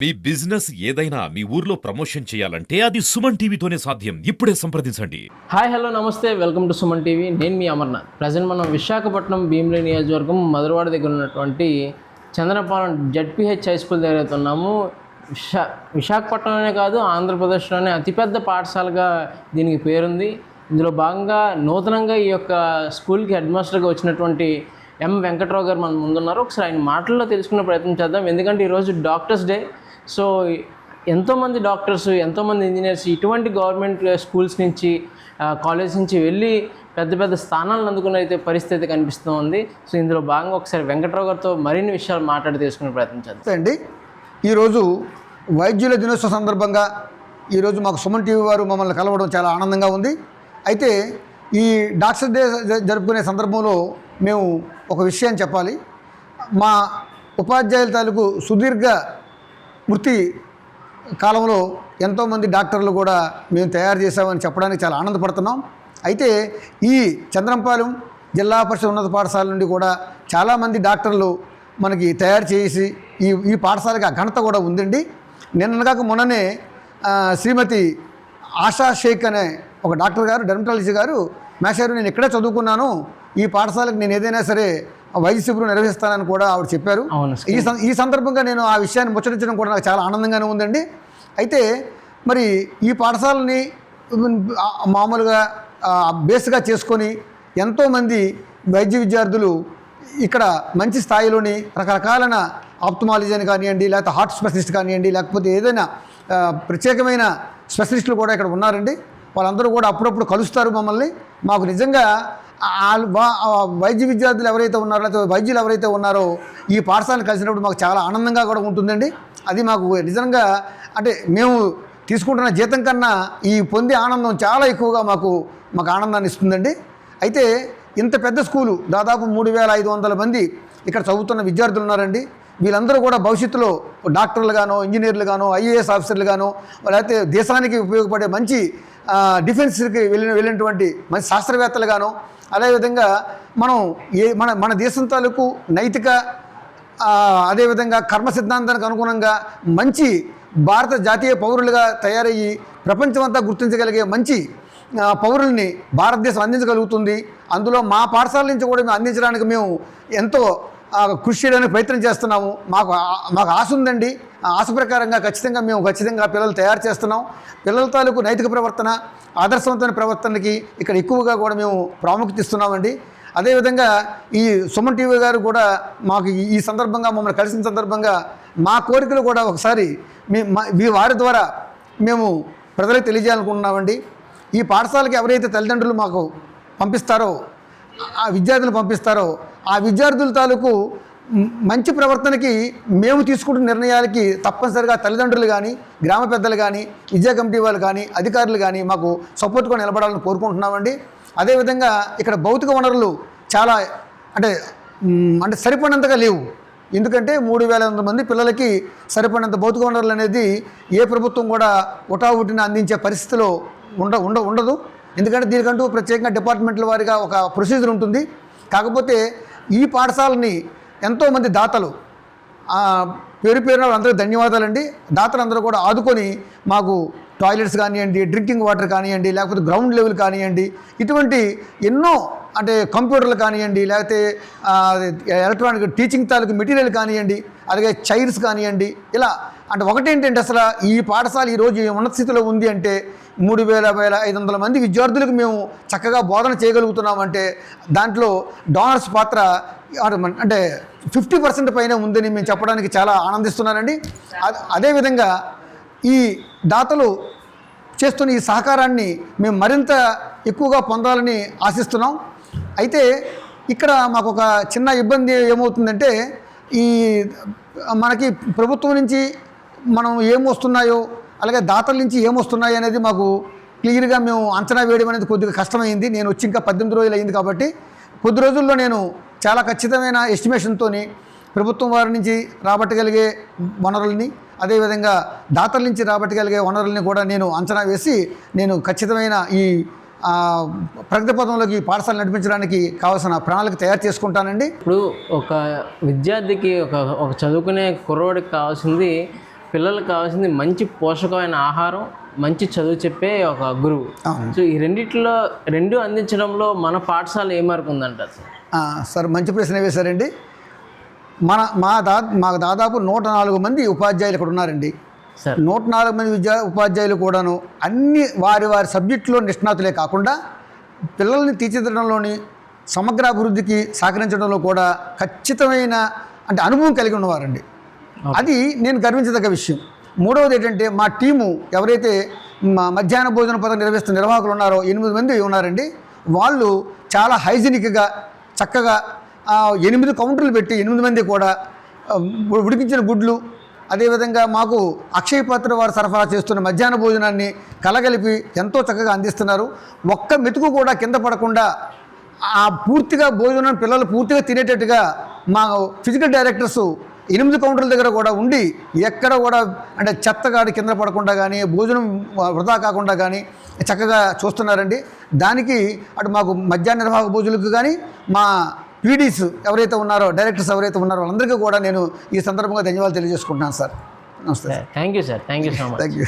మీ business ఏదైనా మీ ఊర్లో promotion చేయాలంటే అది సుమన్ టీవీతోనే సాధ్యం. ఇప్పుడే సంప్రదించండి. హాయ్ హలో నమస్తే, వెల్కమ్ టు సుమన్ టీవీ. నేను మీ అమర్నాథ్. ప్రజెంట్ మనం విశాఖపట్నం భీమిలి నియోజకవర్గం మధురవాడ దగ్గర ఉన్నటువంటి చంద్రపాలెం జడ్పీహెచ్ హై స్కూల్ దగ్గర అయితే ఉన్నాము. విశాఖపట్నంలోనే కాదు, ఆంధ్రప్రదేశ్లోనే అతిపెద్ద పాఠశాలగా దీనికి పేరుంది. ఇందులో భాగంగా నూతనంగా ఈ యొక్క స్కూల్కి హెడ్ మాస్టర్గా వచ్చినటువంటి ఎం వెంకట్రావు గారు మన ముందున్నారు. ఒకసారి ఆయన మాటల్లో తెలుసుకునే ప్రయత్నం చేద్దాం. ఎందుకంటే ఈరోజు డాక్టర్స్ డే. సో ఎంతోమంది డాక్టర్స్, ఎంతోమంది ఇంజనీర్స్ ఇటువంటి గవర్నమెంట్ స్కూల్స్ నుంచి, కాలేజ్ నుంచి వెళ్ళి పెద్ద పెద్ద స్థానాలను అందుకునే అయితే పరిస్థితి కనిపిస్తూ ఉంది. సో ఇందులో భాగంగా ఒకసారి వెంకట్రావు గారితో మరిన్ని విషయాలు మాట్లాడి తెలుసుకునే ప్రయత్నం చేద్దాం అండి. ఈరోజు వైద్యుల దినోత్సవ సందర్భంగా ఈరోజు మాకు సుమన్ టీవీ వారు మమ్మల్ని కలవడం చాలా ఆనందంగా ఉంది. అయితే ఈ డాక్టర్స్ డే జరుపుకునే సందర్భంలో మేము ఒక విషయాన్ని చెప్పాలి. మా ఉపాధ్యాయుల తాలూకు సుదీర్ఘ వృత్తి కాలంలో ఎంతోమంది డాక్టర్లు కూడా మేము తయారు చేసామని చెప్పడానికి చాలా ఆనందపడుతున్నాం. అయితే ఈ చంద్రంపాలెం జిల్లా పరిషత్ ఉన్నత పాఠశాల నుండి కూడా చాలామంది డాక్టర్లు మనకి తయారు చేసి ఈ పాఠశాలకి ఆ ఘనత కూడా ఉందండి. నిన్నగాక మొన్ననే శ్రీమతి ఆశా షేక్ అనే ఒక డాక్టర్ గారు, డెర్మటాలజీ గారు, మేషారు నేను ఇక్కడే చదువుకున్నాను, ఈ పాఠశాలకు నేను ఏదైనా సరే వైద్య శిబిరం నిర్వహిస్తానని కూడా ఆవిడ చెప్పారు. ఈ సందర్భంగా నేను ఆ విషయాన్ని ముచ్చరించడం కూడా నాకు చాలా ఆనందంగానే ఉందండి. అయితే మరి ఈ పాఠశాలని మామూలుగా బేస్గా చేసుకొని ఎంతోమంది వైద్య విద్యార్థులు ఇక్కడ మంచి స్థాయిలోని రకరకాలైన ఆప్థమాలజీ అని కానివ్వండి, లేకపోతే హార్ట్ స్పెషలిస్ట్ కానివ్వండి, లేకపోతే ఏదైనా ప్రత్యేకమైన స్పెషలిస్టులు కూడా ఇక్కడ ఉన్నారండి. వాళ్ళందరూ కూడా అప్పుడప్పుడు కలుస్తారు మమ్మల్ని. మాకు నిజంగా వైద్య విద్యార్థులు ఎవరైతే ఉన్నారో, లేకపోతే వైద్యులు ఎవరైతే ఉన్నారో ఈ పాఠశాలను కలిసినప్పుడు మాకు చాలా ఆనందంగా కూడా ఉంటుందండి. అది మాకు నిజంగా అంటే మేము తీసుకుంటున్న జీతం కన్నా ఈ పొందే ఆనందం చాలా ఎక్కువగా మాకు ఆనందాన్ని ఇస్తుందండి. అయితే ఇంత పెద్ద స్కూలు, దాదాపు 3500 మంది ఇక్కడ చదువుతున్న విద్యార్థులు ఉన్నారండి. వీళ్ళందరూ కూడా భవిష్యత్తులో డాక్టర్లుగానో, ఇంజనీర్లుగానో, ఐఏఎస్ ఆఫీసర్లుగానో, లేకపోతే దేశానికి ఉపయోగపడే మంచి డిఫెన్స్కి వెళ్ళినటువంటి మంచి శాస్త్రవేత్తలుగానో, అదేవిధంగా మన దేశం తాలూకు నైతిక, అదేవిధంగా కర్మ సిద్ధాంతానికి అనుగుణంగా మంచి భారత జాతీయ పౌరులుగా తయారయ్యి ప్రపంచమంతా గుర్తించగలిగే మంచి పౌరుల్ని భారతదేశం అందించగలుగుతుంది. అందులో మా పాఠశాల నుంచి కూడా మేము అందించడానికి మేము ఎంతో కృషి చేయడానికి ప్రయత్నం చేస్తున్నాము. మాకు ఆశ ఉందండి. ఆ ఆశ ప్రకారంగా ఖచ్చితంగా పిల్లలు తయారు చేస్తున్నాం. పిల్లల తాలూకు నైతిక ప్రవర్తన, ఆదర్శవంతమైన ప్రవర్తనకి ఇక్కడ ఎక్కువగా కూడా మేము ప్రాముఖ్యత ఇస్తున్నామండి. అదేవిధంగా ఈ సుమన్ టీవీ గారు కూడా మాకు ఈ సందర్భంగా మమ్మల్ని కలిసిన సందర్భంగా మా కోరికలు కూడా ఒకసారి వారి ద్వారా మేము ప్రజలకు తెలియజేయాలనుకుంటున్నామండి. ఈ పాఠశాలకి ఎవరైతే తల్లిదండ్రులు మాకు పంపిస్తారో, ఆ విద్యార్థులు పంపిస్తారో, ఆ విద్యార్థుల తాలూకు మంచి ప్రవర్తనకి మేము తీసుకుంటున్న నిర్ణయాలకి తప్పనిసరిగా తల్లిదండ్రులు కానీ, గ్రామ పెద్దలు కానీ, విద్యా కమిటీ వాళ్ళు కానీ, అధికారులు కానీ మాకు సపోర్ట్గా నిలబడాలని కోరుకుంటున్నామండి. అదేవిధంగా ఇక్కడ భౌతిక వనరులు చాలా అంటే సరిపడినంతగా లేవు. ఎందుకంటే 3500 మంది పిల్లలకి సరిపడినంత భౌతిక వనరులు అనేది ఏ ప్రభుత్వం కూడా ఉటావుటిని అందించే పరిస్థితిలో ఉండదు. ఎందుకంటే దీనికంటూ ప్రత్యేకంగా డిపార్ట్మెంట్ల వారిగా ఒక ప్రొసీజర్ ఉంటుంది. కాకపోతే ఈ పాఠశాలని ఎంతోమంది దాతలు, పేరున అందరికీ ధన్యవాదాలండి. దాతలందరూ కూడా ఆదుకొని మాకు టాయిలెట్స్ కానివ్వండి, డ్రింకింగ్ వాటర్ కానివ్వండి, లేకపోతే గ్రౌండ్ లెవెల్ కానివ్వండి, ఇటువంటి ఎన్నో అంటే కంప్యూటర్లు కానివ్వండి, లేకపోతే ఎలక్ట్రానిక్ టీచింగ్ తాలూకు మెటీరియల్ కానివ్వండి, అలాగే చైర్స్ కానివ్వండి, ఇలా అంటే ఒకటేంటంటే అసలు ఈ పాఠశాల ఈరోజు ఉన్నత స్థితిలో ఉంది అంటే 3500 మంది విద్యార్థులకు మేము చక్కగా బోధన చేయగలుగుతున్నామంటే దాంట్లో డోనర్స్ పాత్ర అంటే 50% పైన ఉందని మేము చెప్పడానికి చాలా ఆనందిస్తున్నానండి. అదేవిధంగా ఈ దాతలు చేస్తున్న ఈ సహకారాన్ని మేము మరింత ఎక్కువగా పొందాలని ఆశిస్తున్నాం. అయితే ఇక్కడ మాకు ఒక చిన్న ఇబ్బంది ఏమవుతుందంటే, ఈ మనకి ప్రభుత్వం నుంచి మనం ఏమొస్తున్నాయో, అలాగే దాతల నుంచి ఏమొస్తున్నాయి అనేది మాకు క్లియర్గా మేము అంచనా వేయడం అనేది కొద్దిగా కష్టమైంది. నేను వచ్చి ఇంకా 18 రోజులు అయింది కాబట్టి కొద్ది రోజుల్లో నేను చాలా ఖచ్చితమైన ఎస్టిమేషన్తో ప్రభుత్వం వారి నుంచి రాబట్టగలిగే వనరుల్ని, అదేవిధంగా దాతల నుంచి రాబట్టగలిగే వనరుల్ని కూడా నేను అంచనా వేసి నేను ఖచ్చితమైన ఈ ప్రగతి పదంలోకి పాఠశాల నడిపించడానికి కావాల్సిన ప్రణాళిక తయారు చేసుకుంటానండి. ఇప్పుడు ఒక విద్యార్థికి ఒక చదువుకునే కుర్రోడికి కావాల్సింది పిల్లలకు కావాల్సింది మంచి పోషకమైన ఆహారం, మంచి చదువు చెప్పే ఒక గురువు. అవును. సో ఈ రెండు అందించడంలో మన పాఠశాల ఏ మార్కు ఉందంటారు సార్? సార్ మంచి ప్రశ్న వేశారండి. మాకు దాదాపు 104 మంది ఉపాధ్యాయులు ఇక్కడ ఉన్నారండి. సార్ 104 మంది ఉపాధ్యాయులు కూడాను అన్ని వారి సబ్జెక్టులో నిష్ణాతులే కాకుండా పిల్లల్ని తీర్చిదిద్దడంలోని సమగ్ర అభివృద్ధికి సహకరించడంలో కూడా ఖచ్చితమైన అనుభవం కలిగి ఉన్నవారండి. అది నేను గర్వించదగ్గ విషయం. మూడవది ఏంటంటే మా టీము ఎవరైతే మధ్యాహ్న భోజన పథకం నిర్వహిస్తున్న నిర్వాహకులు ఉన్నారో 8 మంది ఉన్నారండి. వాళ్ళు చాలా హైజీనిక్గా చక్కగా 8 కౌంటర్లు పెట్టి 8 మంది కూడా ఉడికించిన గుడ్లు, అదేవిధంగా మాకు అక్షయ పాత్ర వారు సరఫరా చేస్తున్న మధ్యాహ్న భోజనాన్ని కలగలిపి ఎంతో చక్కగా అందిస్తున్నారు. ఒక్క మెతుకు కూడా కింద పడకుండా పూర్తిగా భోజనం పిల్లలు పూర్తిగా తినేటట్టుగా మా ఫిజికల్ డైరెక్టర్స్ 8 కౌంటర్ల దగ్గర కూడా ఉండి ఎక్కడ కూడా చెత్తగాడి కింద పడకుండా కానీ భోజనం వృధా కాకుండా కానీ చక్కగా చూస్తున్నారండి. దానికి మాకు మధ్యాహ్న నిర్వాహక భోజులకు కానీ మా పీడీస్ ఎవరైతే ఉన్నారో, డైరెక్టర్స్ ఎవరైతే ఉన్నారో వాళ్ళందరికీ కూడా నేను ఈ సందర్భంగా ధన్యవాదాలు తెలియజేసుకుంటున్నాను సార్. నమస్తే. Thank you sir, thank you so much. Thank you.